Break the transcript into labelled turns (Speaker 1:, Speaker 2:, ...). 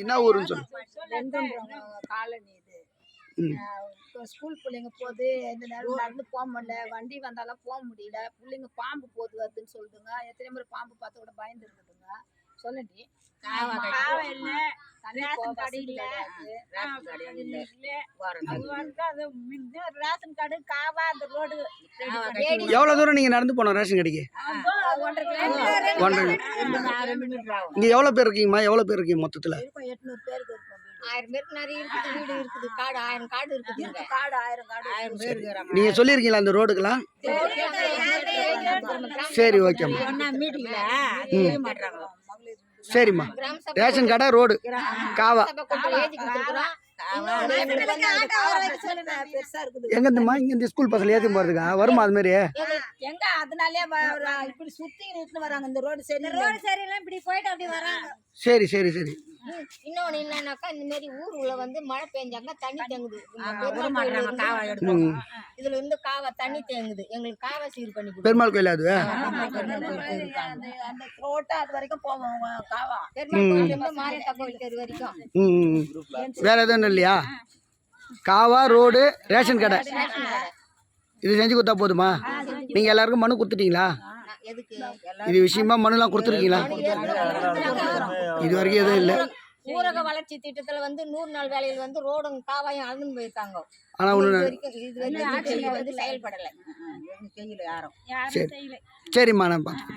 Speaker 1: என்ன ஊருன்னு சொல்லு.
Speaker 2: காலனி இது. ஸ்கூல் பிள்ளைங்க போகுது, எந்த நேரம் நடந்து போக முடியல, வண்டி வந்தாலும் போக முடியல, பிள்ளைங்க பாம்பு போது வருதுன்னு சொல்லுதுங்க. எத்தனை முறை பாம்பு பார்த்து கூட பயந்து இருக்குதுங்க. சொல்லுடி
Speaker 1: எவ்வளவு தூரம் நீங்க நடந்து போனோம் ரேஷன் கடைக்கு? இங்க எவ்வளவு பேர் இருக்கீங்கம்மா? எவ்வளவு பேர் இருக்கீங்க மொத்தத்துல?
Speaker 2: 800 பேருக்கு இருக்கும்.
Speaker 3: 1000 பேருக்கு நிறைய இருக்குது, வீடு இருக்குது, காடு 1000 காடு இருக்குது.
Speaker 2: காடு 1000 பேர் இருக்கிறாங்க.
Speaker 1: நீங்க சொல்லிருக்கீங்களா அந்த ரோடுக்கெல்லாம்? சரி, ஓகேம்மா. சரிம்மா. ரேஷன் கடை, ரோடு, காவா எங்க இருந்துமா? இங்க இந்த ஸ்கூல் பசங்க ஏத்தி போறதுக்கா வருமா? அது மாதிரி
Speaker 2: எங்க அதனாலே இப்படி சுத்தி இழுத்து வராங்க. இந்த ரோடு சரியில்லை, இப்படி போயிட்டு அப்படி வராங்க.
Speaker 1: சரி சரி சரி.
Speaker 3: இன்னொன்னு என்னன்னாக்கா, இந்த மாதிரி ஊருக்குள்ள வந்து மழை பெஞ்சாங்க தண்ணி தேங்குது. இதுல இருந்து காவா தண்ணி தேங்குது. எங்களுக்கு காவா சீர் பண்ணி
Speaker 1: பெருமாள் கோயில் அது
Speaker 2: அந்த ரோட்டை அது வரைக்கும் போவோம். காவா
Speaker 3: மாரியத்தா கோயில் தெரு வரைக்கும்.
Speaker 1: வேற எதுவும் இல்லையா? காவா, ரோடு, ரேஷன் கடை இது செஞ்சு கொடுத்தா போதுமா? நீங்க எல்லாருக்கும் மனு கொடுத்துட்டீங்களா? இது விஷயமா மனுலாம் கொடுத்துருக்கீங்களா? இது வரைக்கும் எதுவும் இல்லை.
Speaker 3: ஊரக வளர்ச்சி திட்டத்துல வந்து 100 நாள் வேலையில் வந்து ரோடும் காவாயும் அளந்து போயிருக்காங்க.
Speaker 1: ஆனா
Speaker 3: இது செயல்படலை.
Speaker 1: சரிம்மா, நான் பார்த்து